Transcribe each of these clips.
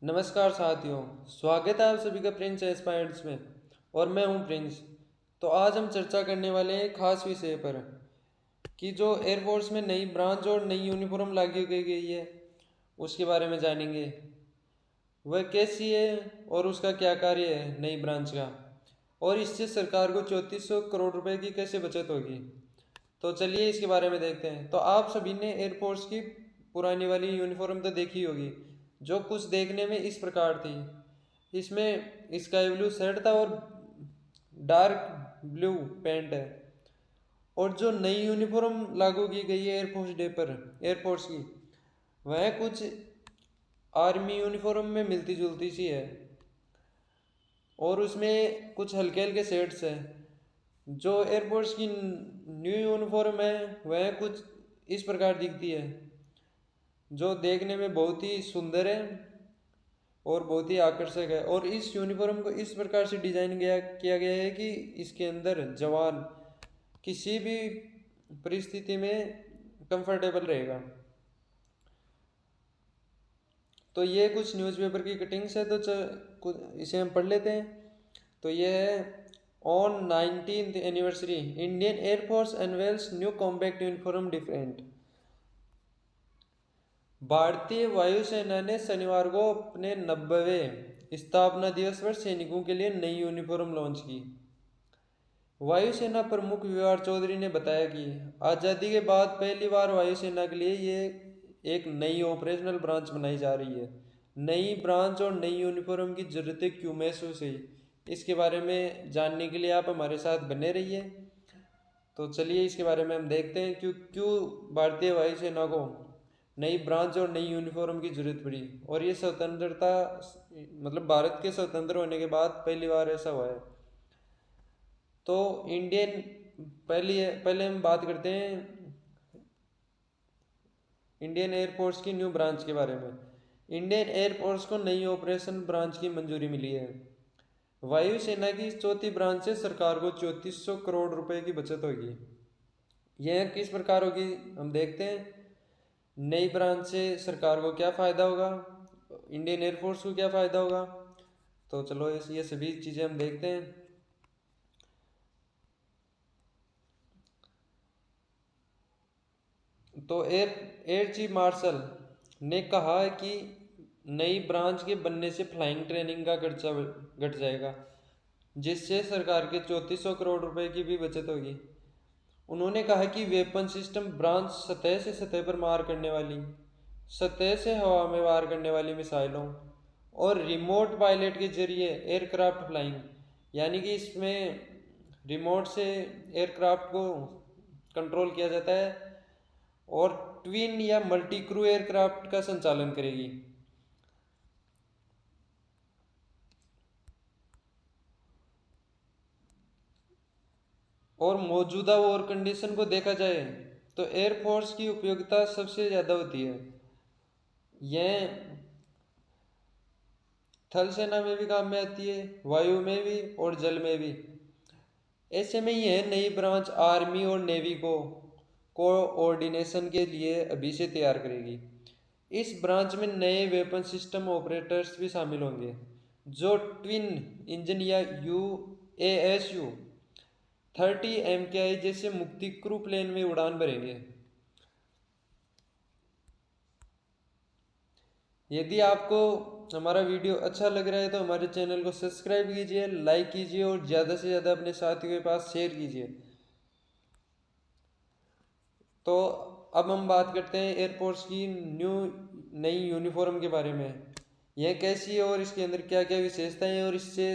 नमस्कार साथियों। स्वागत है आप सभी का प्रिंस एस्पायर्स में। और मैं हूं प्रिंस। तो आज हम चर्चा करने वाले हैं एक खास विषय पर कि जो एयरफोर्स में नई ब्रांच और नई यूनिफॉर्म लागू की गई है उसके बारे में जानेंगे। वह कैसी है और उसका क्या कार्य है नई ब्रांच का, और इससे सरकार को 3400 करोड़ रुपए की कैसे बचत होगी। तो चलिए इसके बारे में देखते हैं। तो आप सभी ने एयरफोर्स की पुरानी वाली यूनिफॉर्म तो देखी होगी, जो कुछ देखने में इस प्रकार थी। इसमें स्काई ब्लू शर्ट था और डार्क ब्लू पैंट है। और जो नई यूनिफॉर्म लागू की गई है एयरफोर्स डे पर एयरफोर्स की, वह कुछ आर्मी यूनिफॉर्म में मिलती जुलती सी है। और उसमें कुछ हल्के हल्के शेड्स हैं। जो एयरफोर्स की न्यू यूनिफॉर्म है वह कुछ इस प्रकार दिखती है, जो देखने में बहुत ही सुंदर है और बहुत ही आकर्षक है। और इस यूनिफॉर्म को इस प्रकार से डिजाइन किया गया है कि इसके अंदर जवान किसी भी परिस्थिति में कंफर्टेबल रहेगा। तो ये कुछ न्यूज़पेपर की कटिंग्स है, तो इसे हम पढ़ लेते हैं। तो ये है, on 19th anniversary Indian air force unveils new combat uniform different. भारतीय वायुसेना ने शनिवार को अपने 90वें स्थापना दिवस पर सैनिकों के लिए नई यूनिफॉर्म लॉन्च की। वायुसेना प्रमुख वीआर चौधरी ने बताया कि आज़ादी के बाद पहली बार वायुसेना के लिए ये एक नई ऑपरेशनल ब्रांच बनाई जा रही है। नई ब्रांच और नई यूनिफॉर्म की जरूरतें क्यों महसूस हुई, इसके बारे में जानने के लिए आप हमारे साथ बने रहिए। तो चलिए इसके बारे में हम देखते हैं क्यों क्यों भारतीय वायुसेना को नई ब्रांच और नई यूनिफॉर्म की जरूरत पड़ी। और ये स्वतंत्रता, मतलब भारत के स्वतंत्र होने के बाद पहली बार ऐसा हुआ है। तो इंडियन पहले हम बात करते हैं इंडियन एयरफोर्स की न्यू ब्रांच के बारे में। इंडियन एयरफोर्स को नई ऑपरेशन ब्रांच की मंजूरी मिली है। वायुसेना की चौथी ब्रांच से सरकार को 3400 करोड़ रुपए की बचत होगी। यह किस प्रकार होगी हम देखते हैं। नई ब्रांच से सरकार को क्या फ़ायदा होगा, इंडियन एयरफोर्स को क्या फ़ायदा होगा। तो चलो ये सभी चीज़ें हम देखते हैं। तो एयर चीफ मार्शल ने कहा है कि नई ब्रांच के बनने से फ्लाइंग ट्रेनिंग का खर्चा घट जाएगा, जिससे सरकार के 3400 करोड़ रुपए की भी बचत होगी। उन्होंने कहा कि वेपन सिस्टम ब्रांच सतह से सतह पर मार करने वाली, सतह से हवा में वार करने वाली मिसाइलों और रिमोट पायलट के जरिए एयरक्राफ्ट फ्लाइंग, यानी कि इसमें रिमोट से एयरक्राफ्ट को कंट्रोल किया जाता है और ट्विन या मल्टी क्रू एयरक्राफ्ट का संचालन करेगी। और मौजूदा वॉर कंडीशन को देखा जाए तो एयरफोर्स की उपयोगिता सबसे ज़्यादा होती है। यह थल सेना में भी काम में आती है, वायु में भी और जल में भी। ऐसे में यह नई ब्रांच आर्मी और नेवी को कोऑर्डिनेशन के लिए अभी से तैयार करेगी। इस ब्रांच में नए वेपन सिस्टम ऑपरेटर्स भी शामिल होंगे, जो ट्विन इंजन या UASU 30 MKI जैसे मुक्ति क्रू प्लेन में उड़ान भरेंगे। यदि आपको हमारा वीडियो अच्छा लग रहा है तो हमारे चैनल को सब्सक्राइब कीजिए, लाइक कीजिए और ज़्यादा से ज़्यादा अपने साथियों के पास शेयर कीजिए। तो अब हम बात करते हैं एयरफोर्स की नई यूनिफॉर्म के बारे में। यह कैसी है और इसके अंदर क्या क्या विशेषताएं हैं, और इससे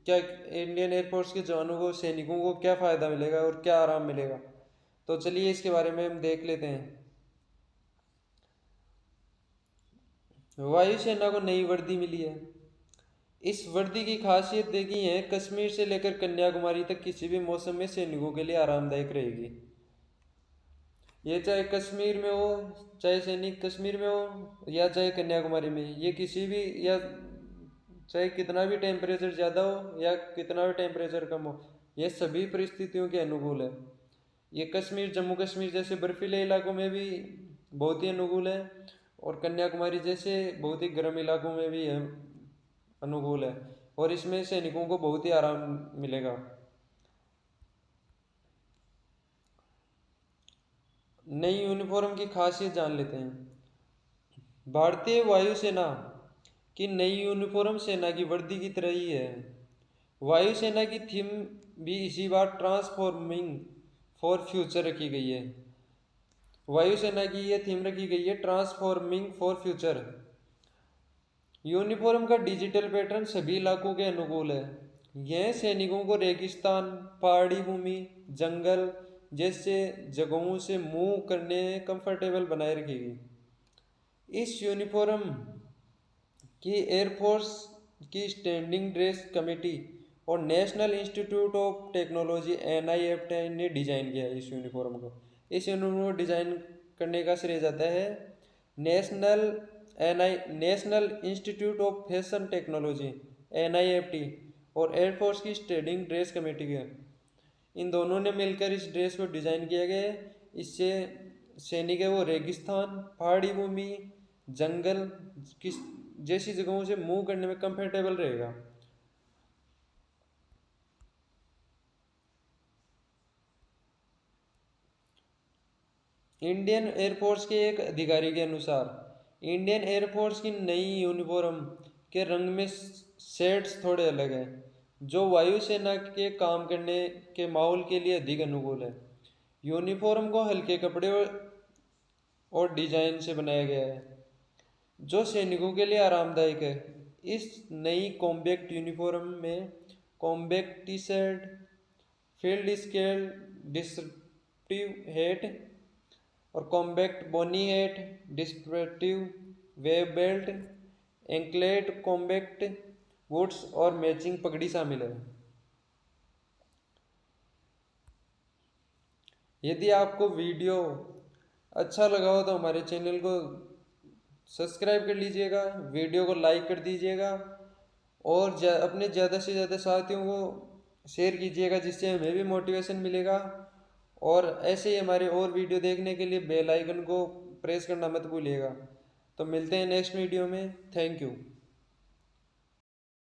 क्या इंडियन एयरफोर्स के जवानों को, सैनिकों को क्या फ़ायदा मिलेगा और क्या आराम मिलेगा। तो चलिए इसके बारे में हम देख लेते हैं। वायुसेना को नई वर्दी मिली है। इस वर्दी की खासियत देखी है, कश्मीर से लेकर कन्याकुमारी तक किसी भी मौसम में सैनिकों के लिए आरामदायक रहेगी। ये चाहे कश्मीर में हो, चाहे सैनिक कश्मीर में हो या चाहे कन्याकुमारी में, ये किसी भी, या चाहे कितना भी टेम्परेचर ज़्यादा हो या कितना भी टेम्परेचर कम हो, ये सभी परिस्थितियों के अनुकूल है। ये कश्मीर, जम्मू कश्मीर जैसे बर्फीले इलाकों में भी बहुत ही अनुकूल है। और कन्याकुमारी जैसे बहुत ही गर्म इलाकों में भी है अनुकूल है, और इसमें सैनिकों को बहुत ही आराम मिलेगा। नई यूनिफॉर्म की खासियत जान लेते हैं। भारतीय वायुसेना की नई यूनिफॉर्म सेना की वर्दी की तरह ही है। वायुसेना की थीम भी इसी बार ट्रांसफॉर्मिंग फॉर फ्यूचर रखी गई है। वायुसेना की यह थीम रखी गई है ट्रांसफॉर्मिंग फॉर फ्यूचर। यूनिफॉर्म का डिजिटल पैटर्न सभी इलाकों के अनुकूल है। यह सैनिकों को रेगिस्तान, पहाड़ी भूमि, जंगल जैसे जगहों से मूव करने कंफर्टेबल बनाए रखेगी। इस यूनिफॉर्म की एयरफोर्स की स्टैंडिंग ड्रेस कमेटी और national institute of technology NIFT ने डिज़ाइन किया है इस यूनिफॉर्म को। इस यूनिफॉर्म को डिज़ाइन करने का श्रेय जाता है national institute of fashion technology NIFT और एयरफोर्स की स्टैंडिंग ड्रेस कमेटी के, इन दोनों ने मिलकर इस ड्रेस को डिज़ाइन किया गया है। इससे सैनिक है वो रेगिस्तान, पहाड़ी भूमि, जंगल किस जैसी जगहों से मूव करने में कंफर्टेबल रहेगा। इंडियन एयरफोर्स के एक अधिकारी के अनुसार इंडियन एयरफोर्स की नई यूनिफॉर्म के रंग में शेड्स थोड़े अलग हैं, जो वायुसेना के काम करने के माहौल के लिए अधिक अनुकूल है। यूनिफॉर्म को हल्के कपड़े और डिजाइन से बनाया गया है, जो सैनिकों के लिए आरामदायक है। इस नई कॉम्बैक्ट यूनिफॉर्म में combat T shirt, field scale disruptive hat और combat boonie hat, disruptive web belt, anklet, combat boots और मैचिंग पगड़ी शामिल है। यदि आपको वीडियो अच्छा लगा हो तो हमारे चैनल को सब्सक्राइब कर लीजिएगा, वीडियो को लाइक कर दीजिएगा और अपने ज़्यादा से ज़्यादा साथियों को शेयर कीजिएगा, जिससे हमें भी मोटिवेशन मिलेगा। और ऐसे ही हमारे और वीडियो देखने के लिए बेल आइकन को प्रेस करना मत भूलिएगा। तो मिलते हैं नेक्स्ट वीडियो में। Thank you.